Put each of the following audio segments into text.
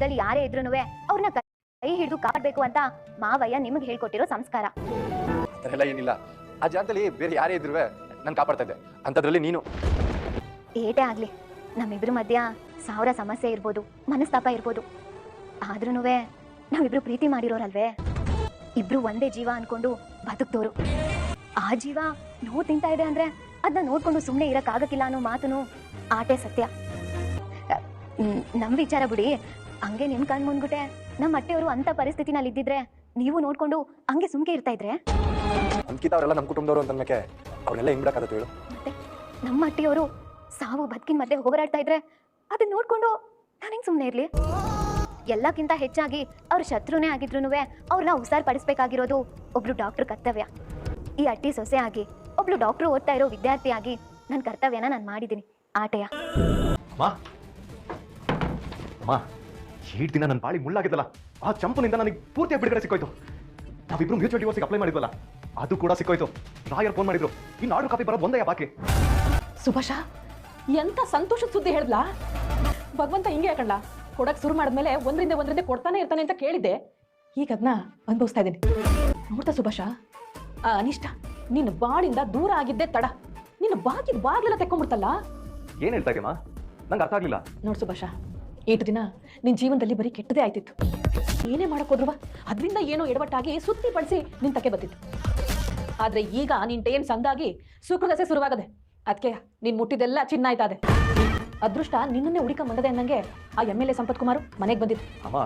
ಕಷ್ಟದಲ್ಲಿ ಯಾರೇ ಇದ್ರೂ ಅವ್ರನ್ನ ಕೈ ಹಿಡಿದು ಕಾಪಾಡಬೇಕು ಅಂತ ಮಾವಯ್ಯ ನಿಮಗೆ ಹೇಳ್ಕೊಟ್ಟಿರೋ ಸಂಸ್ಕಾರ. ಅದೆಲ್ಲ ಏನಿಲ್ಲ, ಆ ಜಾಗದಲ್ಲಿ ಬೇರೆ ಯಾರೇ ಇದ್ರು ನಾನು ಕಾಪಾಡ್ತಾ ಇದ್ದೆ, ಅಂಥದ್ರಲ್ಲಿ ನೀನು. ಏಟೇ ಆಗ್ಲಿ, ನಮ್ಮಿಬ್ರ ಮಧ್ಯ 1000 ಸಮಸ್ಯೆ ಇರ್ಬೋದು, ಮನಸ್ತಾಪ ಇರ್ಬೋದು, ಆದ್ರೂ ನಾವಿಬ್ರು ಪ್ರೀತಿ ಮಾಡಿರೋರಲ್ವೇ. ಇಬ್ರು ಒಂದೇ ಜೀವ ಅನ್ಕೊಂಡು ಬದುಕ್ತೋರು. ಆ ಜೀವ ನೋವು ತಿಂತಾ ಇದೆ ಅಂದ್ರೆ ಅದನ್ನ ನೋಡ್ಕೊಂಡು ಸುಮ್ಮನೆ ಇರಕ್ಕಾಗಕ್ಕಿಲ್ಲ ಅನ್ನೋ ಮಾತನು ಆಟೆ ಸತ್ಯ. ನಮ್ ವಿಚಾರ ಬಿಡಿ, ಹಂಗೆ ನಿಮ್ ಕಣ್ ಮುಂದ್ಗುಟೆ ನಮ್ಮ ಅಟ್ಟೆಯವರು ಅಂತ ಪರಿಸ್ಥಿತಿನಲ್ಲಿ ಇದ್ದಿದ್ರೆ ನೀವು ನೋಡ್ಕೊಂಡು ಹಂಗೆ ಸುಮ್ಕೆ ಇರ್ತಾ ಇದ್ರೆ? ಅಂಕಿತ ಅವರೆಲ್ಲ ನಮ್ಮ ಕುಟುಂಬದವರು ಅಂತ ಅವ್ರನ್ನೆಲ್ಲ ಹೆಂಗ್ ಬಿಡಕ್ಕಾಗತ್ತೆ ಹೇಳು? ಮತ್ತೆ ನಮ್ಮ ಅಟ್ಟೆಯವರು ಸಾವು ಬದುಕಿನ ಮಧ್ಯೆ ಹೋರಾಡ್ತಾ ಇದ್ರೆ ಅದನ್ನ ನೋಡ್ಕೊಂಡು ನಾನು ಹೆಂಗ್ ಸುಮ್ಮನೆ ಇರ್ಲಿ? ಎಲ್ಲಕ್ಕಿಂತ ಹೆಚ್ಚಾಗಿ ಅವ್ರ ಶತ್ರುನೇ ಆಗಿದ್ರು ಅವ್ರನ್ನ ಹುಷಾರ್ ಪಡಿಸ್ಬೇಕಾಗಿರೋದು ಒಬ್ಳು ಡಾಕ್ಟರ್ ಕರ್ತವ್ಯ. ಈ ಅಟ್ಟಿ ಸೊಸೆ ಆಗಿ ಒಬ್ಳು ಡಾಕ್ಟ್ರು ಓದ್ತಾ ಇರೋ ವಿದ್ಯಾರ್ಥಿಯಾಗಿ ನನ್ನ ಕರ್ತವ್ಯನ ನಾನು ಮಾಡಿದ್ದೀನಿ. ಆಟೆಯ ಈಟ್ ದಿನ ನನ್ನ ಬಾಳಿ ಮುಳ್ಳಾಗಿದ್ದಲ್ಲ, ಆ ಚಂಪನಿಂದ ನನಗೆ ಪೂರ್ತಿಯಾಗಿ ಬಿಡುಗಡೆ ಸಿಕ್ಕೋಯ್ತು. ನಾವಿಬ್ರು ಮ್ಯೂಚುವಲ್ ಡಿವೋರ್ಸ್ಗೆ ಅಪ್ಲೈ ಮಾಡಿದ್ವಲ್ಲ, ಅದು ಕೂಡ ಸಿಕ್ಕೋಯ್ತು. ಲಾಯರ್ ಫೋನ್ ಮಾಡಿದ್ರು, ಇನ್ನು ಆರ್ಡರ್ ಕಾಪಿ ಬರೋದು ಒಂದೇ ಬಾಕಿ. ಸುಭಾಷ, ಎಂತ ಸಂತೋಷದ ಸುದ್ದಿ ಹೇಳಿದ್ಲಾ? ಭಗವಂತ ಹಿಂಗೆ ಯಾಕಂಡ ಕೊಡಕ್ ಶುರು ಮಾಡಿದ್ಮೇಲೆ ಒಂದ್ರಿಂದ ಕೊಡ್ತಾನೆ ಇರ್ತಾನೆ ಅಂತ ಕೇಳಿದ್ದೆ. ಈಗ ಅದನ್ನ ಅನುಭವಿಸ್ತಾ ಇದ್ದೀನಿ. ನೋಡ್ತಾ ಸುಭಾಷ, ಆ ಅನಿಷ್ಟ ನಿನ್ನ ಬಾಳಿಂದ ದೂರ ಆಗಿದ್ದೆ ತಡ. ನಿನ್ನ ಬಾಗ್ಲೆಲ್ಲ ತೆಕ್ಕೊಂಡ್ಬಿಡ್ತಲ್ಲ. ಏನ್ ಹೇಳ್ತಾ ಇದೆಯಮ್ಮ? ನಂಗೆ ಅರ್ಥ ಆಗ್ಲಿಲ್ಲ. ನೋಡ್ ಸುಭಾಷ, 8 ದಿನ ನಿನ್ ಜೀವನದಲ್ಲಿ ಬರೀ ಕೆಟ್ಟದೇ ಆಯ್ತಿತ್ತು. ಏನೇ ಮಾಡಕ್ ಹೋದ್ರುವ ಅದರಿಂದ ಏನೋ ಎಡವಟ್ಟಾಗಿ ಸುತ್ತಿ ಪಡಿಸಿ ನಿನ್ ತಕ್ಕೆ ಬತ್ತಿತ್ತು. ಆದ್ರೆ ಈಗ ನಿನ್ ಟೇನ್ ಸಂದಾಗಿ ಸುಖದಸೆ ಶುರುವಾಗದೆ. ಅದಕ್ಕೆ ನೀನ್ ಮುಟ್ಟಿದೆಲ್ಲ ಚಿನ್ನ ಆಯ್ತಾದೆ. ಅದೃಷ್ಟ ನಿನ್ನನ್ನೇ ಹುಡುಕ ಬಂದದೆ ಅನ್ನಂಗೆ ಆ MLA ಸಂಪತ್ ಕುಮಾರ್ ಮನೆಗೆ ಬಂದಿದ್ದು. ಅಮ್ಮ,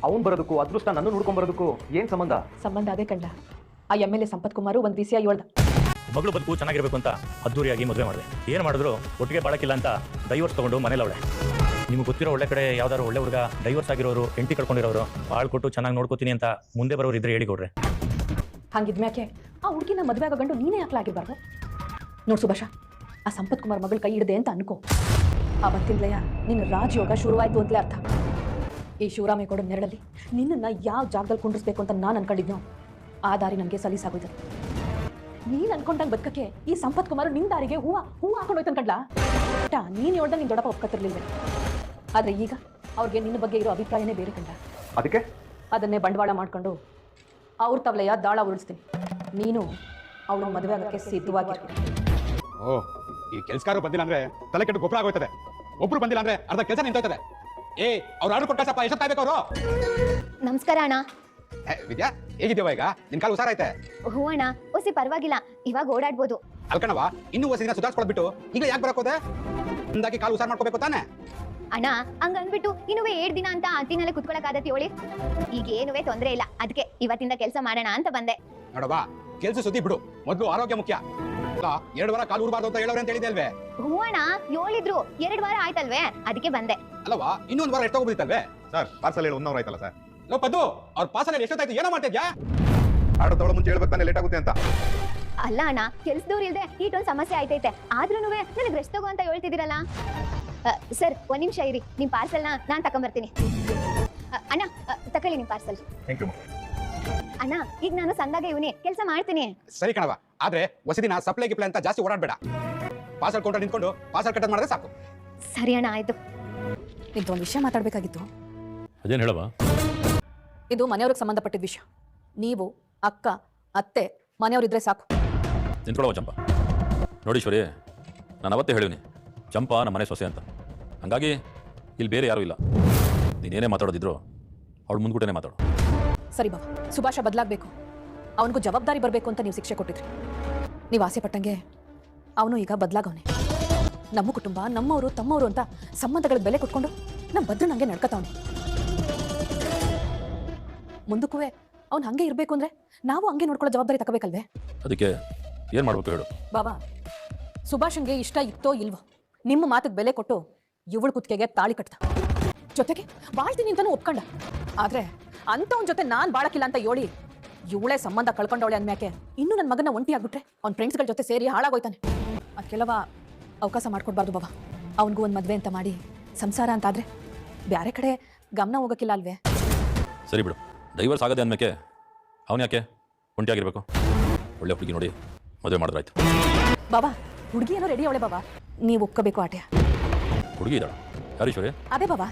ಅವನ್ ಬರೋದಕ್ಕೂ ಅದೃಷ್ಟ ನನ್ನ ನೋಡ್ಕೊಂಡ್ ಬರೋದಕ್ಕೂ ಏನ್ ಸಂಬಂಧ? ಸಂಬಂಧ ಅದೇ ಕಂಡ. ಆ MLA ಸಂಪತ್ ಕುಮಾರ್ ಒಂದ್ ವಿಷಯ ಹೇಳ್ದ. ಮಗಳು ಬದುಕು ಚೆನ್ನಾಗಿರ್ಬೇಕು ಅಂತ ಅದ್ದೂರಿಯಾಗಿ ಮದುವೆ ಮಾಡಿದೆ. ಏನು ಮಾಡಿದ್ರು ಒಟ್ಟಿಗೆ ಬಾಳಕಿಲ್ಲ ಅಂತ ಡೈವರ್ಸ್ ತಗೊಂಡು ಮನೇಲಿ ಅವಳೆ. ನಿಮ್ಗೆ ಗೊತ್ತಿರೋ ಒಳ್ಳೆ ಕಡೆ ಯಾವ್ದಾದ್ರು ಒಳ್ಳೆ ಹುಡುಗ ಡೈವರ್ಸ್ ಆಗಿರೋರು, ಹೆಂಡತಿ ಕಳ್ಕೊಂಡಿರೋರು, ಬಾಳ್ ಕೊಟ್ಟು ಚೆನ್ನಾಗಿ ನೋಡ್ಕೋತೀನಿ ಅಂತ ಮುಂದೆ ಬರೋರು ಇದ್ರೆ ಹೇಳಿಕೊಡ್ರೆ. ಹಂಗಿದ್ಮ್ಯಾಕೆ ಆ ಹುಡುಗಿನ ಮದುವೆ ಆಗೋ ಗಂಡು ನೀನೇ ಹಾಕ್ಲಾಗಿರ್ಬಾರ್ದು. ನೋಡ್ ಸುಭಾಷ, ಆ ಸಂಪತ್ ಕುಮಾರ್ ಮಗಳು ಕೈ ಹಿಡ್ದೆ ಅಂತ ಅನ್ಕೋ. ಅವತ್ತಿಂದಲೇ ನಿನ್ನ ರಾಜಯೋಗ ಶುರುವಾಯ್ತು ಅಂತಲೇ ಅರ್ಥ. ಈ ಶಿವರಾಮೇ ಕೊಡೋ ನೆರಳಲ್ಲಿ ನಿನ್ನನ್ನು ಯಾವ ಜಾಗದಲ್ಲಿ ಕುಂಡ್ರಿಸ್ಬೇಕು ಅಂತ ನಾನು ಅನ್ಕೊಂಡಿದ್ನೋ ಆ ದಾರಿ ನನಗೆ ಸಲೀಸಾಗೋಯ್ತು. ನೀನು ಅನ್ಕೊಂಡಂಗೆ ಬದುಕಕ್ಕೆ ಈ ಸಂಪತ್ ಕುಮಾರ್ ನಿನ್ನ ದಾರಿಗೆ ಹೂವು ಹಾಕೊಂಡೋಯ್ತು ಅನ್ಕಂಡ್ಲಾ? ನೀನು ಹೇಳ್ದ ನಿನ್ನ ದೊಡ್ಡಪ್ಪ ಒಪ್ಕತ್ತಿರ್ಲಿಲ್ಲ. ಆದರೆ ಈಗ ಅವ್ರಿಗೆ ನಿನ್ನ ಬಗ್ಗೆ ಇರೋ ಅಭಿಪ್ರಾಯನೇ ಬೇರೆ ಕಂಡ. ಅದಕ್ಕೆ ಅದನ್ನೇ ಬಂಡವಾಳ ಮಾಡ್ಕೊಂಡು ಅವ್ರ ತವಲೆಯ ದಾಳ ಉರುಳಿಸ್ತೀನಿ. ನೀನು ಅವಳು ಮದುವೆ ಆಗೋಕ್ಕೆ ಸಿದ್ಧವಾಗಿರು. ಓ, ಈ ಕೆಲ್ಸಗಾರು ಬಂದಿಲ್ಲ ಅಂದ್ರೆ ತಲೆ ಕೆಟ್ಟು ಗೊಬ್ಬರ ಆಗೋಯ್ತದೆ. ಒಬ್ರು ಬಂದಿಲ್ಲ ಅಂದ್ರೆ ಅರ್ಧ ಕೆಲಸ ನಿಂತೋಯ್ತದೆ. ಅವ್ರು ಆರ್ಡರ್ ಕೊಟ್ಟ ಎಷ್ಟೊತ್ತಾಗಬೇಕು ಅವರು? ನಮಸ್ಕಾರ ಅಣ್ಣ. ವಿದ್ಯಾ, ಹೇಗಿದ್ದೀವ ಈಗ? ನಿನ್ ಕಾಲು ಹುಷಾರೈತೆ? ಹ್ಞೂ ಅಣ್ಣ, ಒಸಿ ಪರವಾಗಿಲ್ಲ, ಇವಾಗ ಓಡಾಡ್ಬೋದು. ಅಲ್ಕಣವ, ಇನ್ನೂ ಹೊಸಿನ ಸುಧಾರಿಸ್ಕೊಳ್ಬಿಟ್ಟು ಈಗ ಯಾಕೆ ಬರಕೋದೆ? ಮುಂದಾಗಿ ಕಾಲು ಹುಷಾರ್ ಮಾಡ್ಕೋಬೇಕು ತಾನೆ? ಅಣ್ಣ, ಹಂಗ ಅಂದ್ಬಿಟ್ಟು ಇನ್ನುವೇ 7 ದಿನ ಅಂತ ಅಂತಿನಲ್ಲೇ ಕುತ್ಕೊಳಕ್ ಆದತಿ ಹೇಳಿ. ಈಗ ಏನುವೇ ತೊಂದರೆ ಇಲ್ಲ, ಅದಕ್ಕೆ ಇವತ್ತಿಂದ ಕೆಲಸ ಮಾಡೋಣ ಅಂತ ಬಂದೆ. ನೋಡವಾ, ಕೆಲ್ಸ ಸುದ್ದಿ ಬಿಡು, ಮೊದ್ಲು ಆರೋಗ್ಯ ಮುಖ್ಯ. 2 ವಾರ ಕಾಲು ಊರ್ಬಾರ್ದು ಅಂತ ಹೇಳೋರೆ ಅಂತ ಹೇಳಿದೆ ಅಲ್ವೇ? ಹ್ಞೂ ಅಣ್ಣ, ಹೇಳಿದ್ರು. 2 ವಾರ ಆಯ್ತಲ್ವೇ, ಅದಕ್ಕೆ ಬಂದೆ. ಅಲ್ಲವಾ, ಇನ್ನೊಂದು ವಾರ ಎಷ್ಟೋಗ್ಬಿಡ್ತಲ್ವೇ? ಸರ್, ಪಾರ್ಸಲ್ ಹೇಳಿ 1 ಅವರ್ ಆಯ್ತಲ್ಲ ಸರ್. ಲೋ ಪದ್ದು, ಅವ್ರ ಪಾರ್ಸಲ್ ಎಷ್ಟೊತ್ತಾಯ್ತು? ಏನೋ ಮಾಡ್ತಿದ್ಯಾ? ಆರ್ಡರ್ ತಗೊಳ್ಳೋ ಮುಂಚೆ ಹೇಳ್ಬೇಕು ತಾನೆ ಲೇಟ್ ಆಗುತ್ತೆ ಅಂತ. ಅಲ್ಲ ಅಣ್ಣ, ಕೆಲ್ಸದವ್ರು ಇಲ್ದೆ ಈಟೊಂದು ಸಮಸ್ಯೆ ಆಯ್ತೈತೆ. ಆದ್ರೂ ನನಗೆ ರೆಸ್ಟ್ ತಗೋ ಅಂತ ಹೇಳ್ತಿದ್ದೀರಲ್ಲ. ಸರ್, 1 ನಿಮಿಷ ಇರಿ, ನಿಮ್ ಪಾರ್ಸಲ್ನ ನಾನು ತಗೊಂಬರ್ತೀನಿ. ಅಣ್ಣ, ತಕೊಳ್ಳಿ ನಿಮ್ ಪಾರ್ಸಲ್. Thank you. ಅಣ್ಣ, ಈಗ ನಾನು ಸಂದಾಗ ಇವನಿ ಕೆಲಸ ಮಾಡ್ತೀನಿ. ಸರಿ ಕಣವ, ಆದ್ರೆ ಹೊಸದಿನ ಸಪ್ಲೈ ಗಿಪ್ಲೈ ಅಂತ ಜಾಸ್ತಿ ಓಡಾಡ್ಬೇಡ. ಪಾರ್ಸಲ್ ಕೊಂಡ್ರೆ ನಿಂತ್ಕೊಂಡು ಪಾರ್ಸಲ್ ಕಟ್ ಮಾಡಿದ್ರೆ ಸಾಕು. ಸರಿ ಅಣ್ಣ, ಆಯ್ತು. ಇದೊಂದು ವಿಷಯ ಮಾತಾಡಬೇಕಾಗಿತ್ತು. ಅದೇನು ಹೇಳವ? ಇದು ಮನೆಯವ್ರಿಗೆ ಸಂಬಂಧಪಟ್ಟಿದ್ದ ವಿಷಯ. ನೀವು, ಅಕ್ಕ, ಅತ್ತೆ ಮನೆಯವರಿದ್ರೆ ಸಾಕು. ನಿಂತ್ಕೊಳ್ಳೋ ಚಂಪ. ನೋಡೀಶ್ವರಿ, ನಾನು ಅವತ್ತೇ ಹೇಳಿವ್ನಿ, ಚಂಪಾ ನಮ್ಮ ಮನೆ ಸೊಸೆ ಅಂತ. ಹಂಗಾಗಿ ಇಲ್ಲಿ ಬೇರೆ ಯಾರೂ ಇಲ್ಲ. ನೀನೇನೇ ಮಾತಾಡೋದಿದ್ರು ಅವಳು ಮುಂದ್ಗೂಟನೇ ಮಾತಾಡು. ಸರಿ ಬಾಬಾ, ಸುಭಾಷ ಬದಲಾಗಬೇಕು, ಅವನಿಗೂ ಜವಾಬ್ದಾರಿ ಬರಬೇಕು ಅಂತ ನೀವು ಶಿಕ್ಷೆ ಕೊಟ್ಟಿದ್ರಿ. ನೀವು ಆಸೆ ಪಟ್ಟಂಗೆ ಅವನು ಈಗ ಬದಲಾಗವನೆ. ನಮ್ಮ ಕುಟುಂಬ, ನಮ್ಮವರು, ತಮ್ಮವರು ಅಂತ ಸಂಬಂಧಗಳಿಗೆ ಬೆಲೆ ಕೊಟ್ಕೊಂಡು ನಮ್ಮ ಭದ್ರ ನಂಗೆ ನಡ್ಕತಾವನೆ. ಮುಂದಕ್ಕೂ ಅವ್ನು ಹಂಗೆ ಇರಬೇಕು ಅಂದ್ರೆ ನಾವು ಹಂಗೆ ನೋಡ್ಕೊಳ್ಳೋ ಜವಾಬ್ದಾರಿ ತಗೋಬೇಕಲ್ವೇ? ಅದಕ್ಕೆ ಏನು ಮಾಡ್ಬೇಕು ಹೇಳು ಬಾಬಾ. ಸುಭಾಷನ್ಗೆ ಇಷ್ಟ ಇತ್ತೋ ಇಲ್ವೋ, ನಿಮ್ಮ ಮಾತಿಗೆ ಬೆಲೆ ಕೊಟ್ಟು ಇವಳು ಕುತ್ತಿಗೆಗೆ ತಾಳಿ ಕಟ್ತ. ಜೊತೆಗೆ ಬಾಳ್ತೀನಿ ಅಂತಾನು ಒಪ್ಕೊಂಡ. ಆದ್ರೆ ಅಂಥವನ ಜೊತೆ ನಾನು ಬಾಳಕಿಲ್ಲ ಅಂತ ಹೇಳಿ ಇವಳೇ ಸಂಬಂಧ ಕಳ್ಕೊಂಡವಳೆ ಅಂದ್ಮ್ಯಾಕೆ ಇನ್ನೂ ನನ್ನ ಮಗನ ಒಂಟಿ ಆಗ್ಬಿಟ್ರೆ ಅವ್ನ ಫ್ರೆಂಡ್ಸ್ಗಳ ಜೊತೆ ಸೇರಿ ಹಾಳಾಗೋಯ್ತಾನೆ. ಅದಕ್ಕೆಲ್ಲವ ಅವಕಾಶ ಮಾಡ್ಕೊಡ್ಬಾರ್ದು ಬಾಬಾ. ಅವನಿಗೂ ಒಂದು ಮದುವೆ ಅಂತ ಮಾಡಿ ಸಂಸಾರ ಅಂತಾದ್ರೆ ಬೇರೆ ಕಡೆ ಗಮನ ಹೋಗೋಕ್ಕಿಲ್ಲ ಅಲ್ವೇ? ಸರಿ ಬಿಡು, ಡೈವರ್ಸ್ ಆಗದೆ ಅಂದ್ಮೇಲೆ ಅವನು ಯಾಕೆ ಒಂಟಿಯಾಗಿರ್ಬೇಕು? ಒಳ್ಳೆ ಹುಡುಗಿ ನೋಡಿ ಮದುವೆ ಮಾಡಿದ್ರಾಯ್ತು. ಬಾಬಾ, ಹುಡುಗಿ ಏನೋ ರೆಡಿ ಅವಳೆ ಬಾಬಾ, ನೀವು ಒಪ್ಕೋಬೇಕು ಆಟೆ. ಹುಡುಗಿ ಇದ್ದಾಳ? ಯಾರೀಶ್ವರಿ? ಅದೇ ಬಾಬಾ,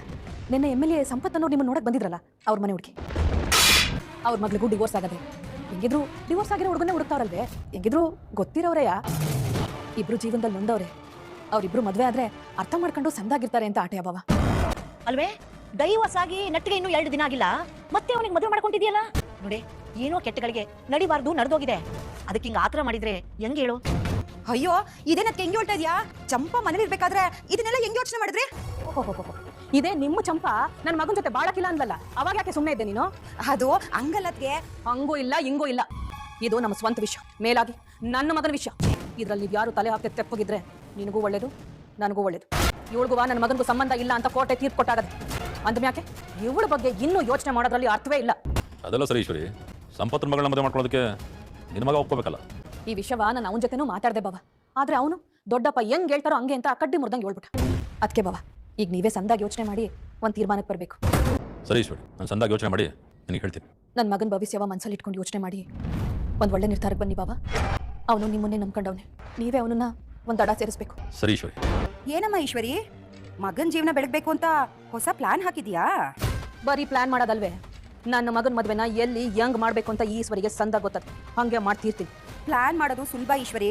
ನಿನ್ನೆ MLA ಸಂಪತ್ ಅನ್ನೋರು ನಿಮ್ಮನ್ನು ನೋಡಕ್ ಬಂದಿದ್ರಲ್ಲ ಅವ್ರ ಮನೆ ಹುಡುಗಿ. ಅವ್ರ ಮಗಳಿಗೂ ಡಿವೋರ್ಸ್ ಆಗದೆ. ಹೆಂಗಿದ್ರು ಡಿವೋರ್ಸ್ ಆಗಿರೋ ಹುಡುಗನ್ನೇ ಹುಡುಕ್ತಾವ್ರಲ್ವೇ? ಹೆಂಗಿದ್ರು ಗೊತ್ತಿರೋರೆಯಾ? ಇಬ್ರು ಜೀವನದಲ್ಲಿ ನೊಂದವ್ರೆ. ಅವ್ರಿಬ್ರು ಮದುವೆ ಆದ್ರೆ ಅರ್ಥ ಮಾಡ್ಕೊಂಡು ಸಂದಾಗಿರ್ತಾರೆ ಅಂತ ಆಟೆಯ ಬಾವ. ಅಲ್ವೇ ಡೈವರ್ಸ್ ಆಗಿ ನಟ್ಟಿಗೆ ಇನ್ನೂ 2 ದಿನ ಆಗಿಲ್ಲ, ಮತ್ತೆ ಅವನಿಗೆ ಮದುವೆ ಮಾಡ್ಕೊಂಡಿದ್ಯಲ್ಲ ನೋಡಿ. ಏನೋ ಕೆಟ್ಟಗಳಿಗೆ ನಡಿಬಾರ್ದು ನಡೆದೋಗಿದೆ, ಅದಕ್ಕೆ ಹಿಂಗ ಆತರ ಮಾಡಿದ್ರೆ ಹೆಂಗ್ ಹೇಳು? ಅಯ್ಯೋ ಇದೇನಕ್ಕೆ ಹೆಂಗೆ ಹೇಳ್ತಾ ಇದೀಯಾ? ಚಂಪಾ ಮನೇಲಿ ಇರ್ಬೇಕಾದ್ರೆ ಇದನ್ನೆಲ್ಲ ಹೆಂಗೆ ಯೋಚನೆ ಮಾಡಿದ್ರಿ? ಇದೇ ನಿಮ್ಮ ಚಂಪಾ ನನ್ನ ಮಗನ ಜೊತೆ ಬಾಳಕಿಲ್ಲ ಅನ್ವಲ್ಲ, ಅವಾಗ ಯಾಕೆ ಸುಮ್ಮನೆ ಇದ್ದೆ ನೀನು? ಅದು ಹಂಗಲ್ಲತ್ಗೆ. ಹಂಗೂ ಇಲ್ಲ ಹಿಂಗೂ ಇಲ್ಲ, ಇದು ನಮ್ಮ ಸ್ವಂತ ವಿಷಯ, ಮೇಲಾಗಿ ನನ್ನ ಮಗನ ವಿಷಯ. ಇದ್ರಲ್ಲಿ ನೀವು ಯಾರು ತಲೆ ಹಾಕಿ ತೆಪ್ಪಗಿದ್ರೆ ನಿನಗೂ ಒಳ್ಳೇದು, ನನಗೂ ಒಳ್ಳೇದು. ಇವಳಿಗೂ ನನ್ನ ಮಗನಿಗೂ ಸಂಬಂಧ ಇಲ್ಲ ಅಂತ ಕೋರ್ಟೆ ತೀರ್ಪು ಕೊಟ್ಟಾಗದೆ. ಅಂದ್ಮ್ಯಾಕೆ ಇವಳ ಬಗ್ಗೆ ಇನ್ನೂ ಯೋಚನೆ ಮಾಡೋದ್ರಲ್ಲಿ ಅರ್ಥವೇ ಇಲ್ಲ. ಅದೆಲ್ಲ ಸರಿ ಈಶ್ವರಿ, ಸಂಪತ್ತಿನ ಮಗಳನ್ನ ಮದುವೆ ಮಾಡ್ಕೊಳ್ಳೋದಕ್ಕೆ ನಿನ್ನ ಮಗ ಒಪ್ಕೋಬೇಕಲ್ಲ. ಈ ವಿಷಯವ ನಾನು ಅವನ ಜೊತೆನೂ ಮಾತಾಡ್ದೆ ಬಾವ. ಆದ್ರೆ ಅವನು ದೊಡ್ಡಪ್ಪ ಹೆಂಗ್ ಹೇಳ್ತಾರೋ ಹಂಗೆ ಅಂತ ಕಡ್ಡಿ ಮುರ್ದಂಗೆ ಹೇಳ್ಬಿಟ್ಟ. ಅದಕ್ಕೆ ಬಾವ, ಈಗ ನೀವೇ ಸಂದಾಗಿ ಯೋಚನೆ ಮಾಡಿ ಒಂದು ತೀರ್ಮಾನಕ್ಕೆ ಬರಬೇಕು. ಸರಿ ಈಶ್ವರಿ, ನಾನು ಸಂದಾಗಿ ಯೋಚನೆ ಮಾಡಿ ನಿನಗೆ ಹೇಳ್ತೀನಿ. ನನ್ನ ಮಗನ ಭವಿಷ್ಯವ ಮನಸ್ಸಲ್ಲಿ ಇಟ್ಕೊಂಡು ಯೋಚನೆ ಮಾಡಿ ಒಂದು ಒಳ್ಳೆ ನಿರ್ಧಾರಕ್ಕೆ ಬನ್ನಿ ಬಾಬಾ. ಅವನು ನಿಮ್ಮನ್ನೇ ನಂಬ್ಕೊಂಡವನೆ, ನೀವೇ ಅವನನ್ನ ಒಂದು ದಡ ಸೇರಿಸ್ಬೇಕು. ಸರಿ ಈಶ್ವರಿ. ಏನಮ್ಮ ಈಶ್ವರಿ, ಮಗನ್ ಜೀವನ ಬೆಳಗ್ಬೇಕು ಅಂತ ಹೊಸ ಪ್ಲಾನ್ ಹಾಕಿದ್ಯಾ? ಬರೀ ಪ್ಲಾನ್ ಮಾಡೋದಲ್ವೇ, ನನ್ನ ಮಗನ ಮದುವೆನ ಎಲ್ಲಿ ಹೆಂಗ್ ಮಾಡ್ಬೇಕು ಅಂತ ಈಶ್ವರಿಗೆ ಸಂದ ಗೊತ್ತದ, ಹಂಗೆ ಮಾಡ್ತಿರ್ತೀನಿ. ಪ್ಲಾನ್ ಮಾಡೋದು ಸುಲಭ ಈಶ್ವರಿ,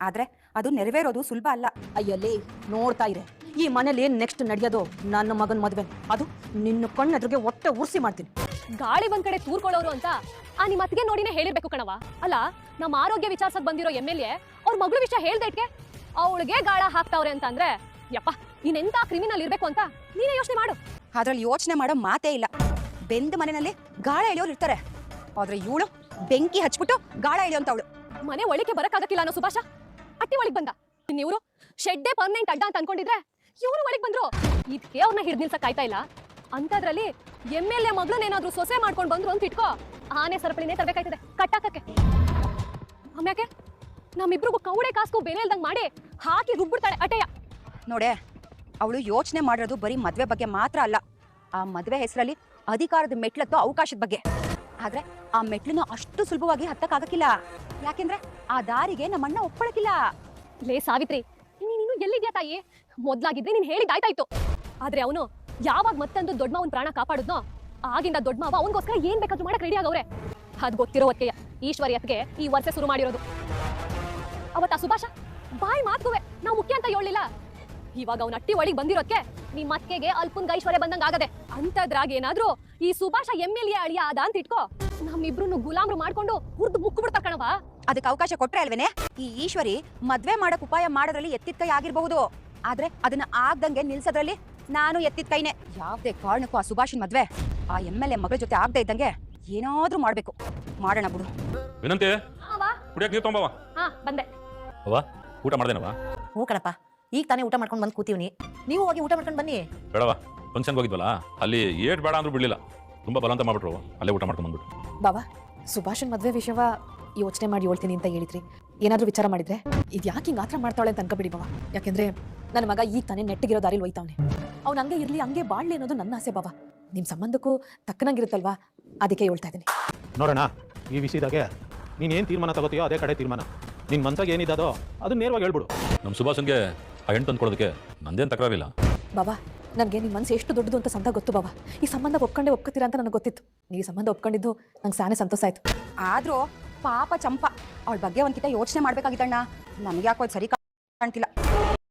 ಆದ್ರೆ ಅದು ನೆರವೇರೋದು ಸುಲಭ ಅಲ್ಲ. ಅಯ್ಯಲ್ಲಿ ನೋಡ್ತಾ ಇರೆ, ಈ ಮನೇಲಿ ನೆಕ್ಸ್ಟ್ ನಡೆಯೋದು ನನ್ನ ಮಗನ ಮದುವೆ. ಅದು ನಿನ್ನ ಕಣ್ಣೆದ್ರಿಗೆ ಹೊಟ್ಟೆ ಉರ್ಸಿ ಮಾಡ್ತೀನಿ. ಗಾಳಿ ಒಂದ್ ಕಡೆ ತೂರ್ಕೊಳ್ಳೋರು ಅಂತ ಆ ನಿಮ್ಮ ಅತ್ತಿಗೆ ನೋಡಿನೇ ಹೇಳಿರ್ಬೇಕು ಕಣವ. ಅಲ್ಲ, ನಮ್ಮ ಆರೋಗ್ಯ ವಿಚಾರಿಸಕ್ ಬಂದಿರೋ MLA ಅವ್ರ ಮಗಳು ವಿಷಯ ಹೇಳ್ದೆ ಇಟ್ಕೆ ಅವಳಿಗೆ ಗಾಳ ಹಾಕ್ತಾವ್ರೆ ಅಂತ ಅಂದ್ರೆ, ಯಪ್ಪ ಇನ್ನೆಂತ ಕ್ರಿಮಿನಲ್ ಇರ್ಬೇಕು ಅಂತ ನೀನೇ ಯೋಚನೆ ಮಾಡು. ಅದ್ರಲ್ಲಿ ಯೋಚನೆ ಮಾಡೋ ಮಾತೇ ಇಲ್ಲ. ಬೆಂದ ಮನೆಯಲ್ಲಿ ಗಾಳ ಎಳೆಯೋರು ಇರ್ತಾರೆ, ಆದ್ರೆ ಇವಳು ಬೆಂಕಿ ಹಚ್ಬಿಟ್ಟು ಗಾಳ ಎಳೆಯೋಂತವಳು. ಮನೆ ಒಳಗೆ ಬರಕ್ಕಾಗಕ್ಕಿಲ್ಲ ಅನ್ನೋ ಸುಭಾಷ ಅಟ್ಟಿ ಒಳಗ್ ಬಂದ. ಇವ್ರು ಶೆಡ್ಡೆ ಪರ್ಮನೆಂಟ್ ಅಡ್ಡ ಅಂತ ಅನ್ಕೊಂಡಿದ್ರೆ ಇವ್ರು ಒಳಗ್ ಬಂದ್ರು. ಇದಕ್ಕೆ ಅವ್ರನ್ನ ಹಿಡ್ದು ನಿಲ್ಸಕ್ ಆಯ್ತಾ ಇಲ್ಲ ಅಂತದ್ರಲ್ಲಿ MLA ಮಗಳನ್ನೇನಾದ್ರೂ ಸೊಸೆ ಮಾಡ್ಕೊಂಡು ಬಂದ್ರು ಅಂತ ಇಟ್ಕೋ, ಆನೆ ಸರಪಳಿನೇ ತರಬೇಕಾಯ್ತದೆ ಕಟ್ಟಾಕಕ್ಕೆ. ಆಮ್ಯಾಕೆ ನಮ್ಮಿಬ್ರಿಗೂ ಕೌಡೆ ಕಾಸ್ಗೂ ಬೆಲೆ ಇಲ್ದಂಗ್ ಮಾಡಿ ಹಾಕಿ ರುಬ್ಬಿಡ್ತಾಳೆ ಅಟೆಯ. ನೋಡೆ, ಅವಳು ಯೋಚನೆ ಮಾಡಿರೋದು ಬರೀ ಮದ್ವೆ ಬಗ್ಗೆ ಮಾತ್ರ ಅಲ್ಲ, ಆ ಮದ್ವೆ ಹೆಸರಲ್ಲಿ ಅಧಿಕಾರದ ಮೆಟ್ಲತ್ತೋ ಅವಕಾಶದ ಬಗ್ಗೆ. ಆದ್ರೆ ಆ ಮೆಟ್ಲನ್ನ ಅಷ್ಟು ಸುಲಭವಾಗಿ ಹತ್ತಕ್ಕಾಗಕ್ಕಿಲ್ಲ, ಯಾಕೆಂದ್ರೆ ಆ ದಾರಿಗೆ ನಮ್ಮಣ್ಣ ಒಪ್ಪಳಕ್ಕಿಲ್ಲ. ಲೇ ಸಾವಿತ್ರಿ, ನೀನು ಎಲ್ಲಿದ್ಯಾ ತಾಯಿ? ಮೊದ್ಲಾಗಿದ್ರೆ ನೀನ್ ಹೇಳಿದ್ದಾಯ್ತಾಯ್ತು. ಆದ್ರೆ ಅವನು ಯಾವಾಗ ಮತ್ತೊಂದು ದೊಡ್ಡ ಮಾವನ್ ಪ್ರಾಣ ಕಾಪಾಡುದ್ನೋ ಆಗಿಂದ ದೊಡ್ಡ ಮಾವ ಅವನಿಗೋಸ್ಕರ ಏನ್ ಬೇಕಾದ್ರೂ ಮಾಡಕ್ ರೆಡಿ ಆಗವ್ರೆ. ಅದ್ ಗೊತ್ತಿರೋ ಹೊತ್ತಿಗೆ ಈಶ್ವರ್ಯತ್ಗೆ ಈ ವರ್ಷ ಶುರು ಮಾಡಿರೋದು. ಅವತ್ತ ಸುಭಾಷ ಬಾಯಿ ಮಾತ್ಗುವೆ ನಾವು ಮುಖ್ಯ ಅಂತ ಹೇಳಿಲ್ಲ. ಇವಾಗ ಅವ್ನ ಅಟ್ಟಿ ಒಳಗೆ ಬಂದಿರೋದಕ್ಕೆ ನಿಮ್ಮ ಅತ್ತೆಗೆ ಅಲ್ಪುನ್ ಐಶ್ವರ್ಯ ಬಂದಂಗ ಆಗದೆ. ಅಂತದ್ರಾಗ ಏನಾದ್ರೂ ಈ ಸುಭಾಷ MLA ಅಳಿಯ ಆದ ಅಂತ ಇಟ್ಕೋ, ನಮ್ಮಿಬ್ರು ಗುಲಾಮ್ರು ಮಾಡ್ಕೊಂಡು ಹುರ್ದು ಮುಕ್ಕು ಬಿಡ್ತಾ ಕಣವ. ಅದಕ್ಕೆ ಅವಕಾಶ ಕೊಟ್ರೆ ಅಲ್ವೇನೆ ಈ ಈಶ್ವರಿ ಮದ್ವೆ ಮಾಡಕ್ ಉಪಾಯ ಮಾಡೋದ್ರಲ್ಲಿ ಎತ್ತಿದ ಕೈ ಆಗಿರ್ಬಹುದು, ಆದ್ರೆ ಅದನ್ನ ಆಗ್ದಂಗೆ ನಿಲ್ಸೋದ್ರಲ್ಲಿ ನಾನು ಎತ್ತಿದ ಕೈನೆ. ಯಾವ್ದೇ ಕಾರಣಕ್ಕೂ ಆ ಸುಭಾಷನ್ ಮದ್ವೆ ಆ MLA ಮಗಳ ಜೊತೆ ಆಗದೆ ಇದ್ದಂಗೆ ಏನಾದ್ರೂ ಮಾಡ್ಬೇಕು. ಮಾಡೋಣ ಬಿಡು. ವಿನಂತಿ, ಕುಡಿಯಕ್ಕೆ ನೀರು ತೊಂಬವ. ಹಾ ಬಂದೆ. ಅವ್ವ, ಊಟ ಮಾಡ್ದೇನವ? ಹ್ಞೂ ಕಣಪ್ಪ, ಈಗ ತಾನೇ ಊಟ ಮಾಡ್ಕೊಂಡು ಬಂದು ಕೂತೀವ್ನಿ. ನೀವು ಹೋಗಿ ಊಟ ಮಾಡ್ಕೊಂಡು ಬನ್ನಿ. ಬೇಡವ, ಫಂಕ್ಷನ್ಗೆ ಹೋಗಿದ್ವಲ್ಲ, ಅಲ್ಲಿ ಏಟ್ ಬೇಡ ಅಂದ್ರೂ ಬಿಡ್ಲಿಲ್ಲ, ತುಂಬಾ ಬಲವಂತ ಮಾಡ್ಬಿಟ್ರು, ಅಲ್ಲೇ ಊಟ ಮಾಡ್ಕೊಂಡು ಬಂದ್ಬಿಟ್ಟು. ಬಾಬಾ, ಸುಭಾಷನ್ ಮದ್ವೆ ವಿಷಯವ ಯೋಚನೆ ಮಾಡಿ ಹೇಳ್ತೀನಿ ಅಂತ ಹೇಳಿದ್ರಿ. ಏನಾದ್ರೂ ವಿಚಾರ ಮಾಡಿದ್ರೆ ಇದು ಯಾಕೆ ಹಿಂಗೆ ಆತರ ಮಾಡ್ತಾಳೆ ಅಂತ ಅನ್ಕೋಬಿಡಿ ಬಾವ. ಯಾಕೆಂದ್ರೆ ನನ್ನ ಮಗ ಈಗ ತಾನೇ ನೆಟ್ಟಿಗಿರೋ ದಾರಿಲಿ ಹೋಯ್ತಾವನೆ. ಅವ್ನು ಹಂಗೆ ಇರ್ಲಿ, ಹಂಗೆ ಬಾಳ್ಲಿ ಅನ್ನೋದು ನನ್ನ ಆಸೆ ಬಾಬಾ. ನಿಮ್ಮ ಸಂಬಂಧಕ್ಕೂ ತಕ್ಕನಂಗಿರುತ್ತಲ್ವಾ, ಅದಕ್ಕೆ ಹೇಳ್ತಾ ಇದ್ದೀನಿ. ನೋಡೋಣ, ಈ ವಿಷಯದಾಗೆ ನೀನೇನು ತೀರ್ಮಾನ ತಗೋತೀಯೋ ಅದೇ ಕಡೆ ತೀರ್ಮಾನ. ನಿನ್ನ ಮನ್ಸಾಗ ಏನಿದ್ದೋ ಅದನ್ನ ನೇರವಾಗಿ ಹೇಳ್ಬಿಡು. ನಮ್ಮ ಸುಭಾಷನ್ಗೆ ಆ ಹೆಣ್ಣು ತಂದ್ಕೊಡೋದಕ್ಕೆ ನಂದೇನು ತಕರಾರಿಲ್ಲ ಬಾಬಾ. ನನಗೆ ನಿಮ್ಮ ಮನಸ್ಸು ಎಷ್ಟು ದೊಡ್ಡದು ಅಂತ ಸಂತ ಗೊತ್ತು ಬಾಬಾ. ಈ ಸಂಬಂಧ ಒಪ್ತೀರಾ ಅಂತ ನನಗೆ ಗೊತ್ತಿತ್ತು. ನೀವು ಈ ಸಂಬಂಧ ಒಪ್ಕೊಂಡಿದ್ದು ನಂಗೆ ಸಾನೇ ಸಂತೋಷ ಆಯ್ತು. ಆದ್ರೂ ಪಾಪ ಚಂಪಾ ಅವಳ ಬಗ್ಗೆ ಒಂದ್ಕಿತ ಯೋಚನೆ ಮಾಡ್ಬೇಕಾಗಿತ್ತಣ್ಣ. ನಮ್ಗೆ ಯಾಕೋ ಸರಿ ಕಾಣ್ತಿಲ್ಲ.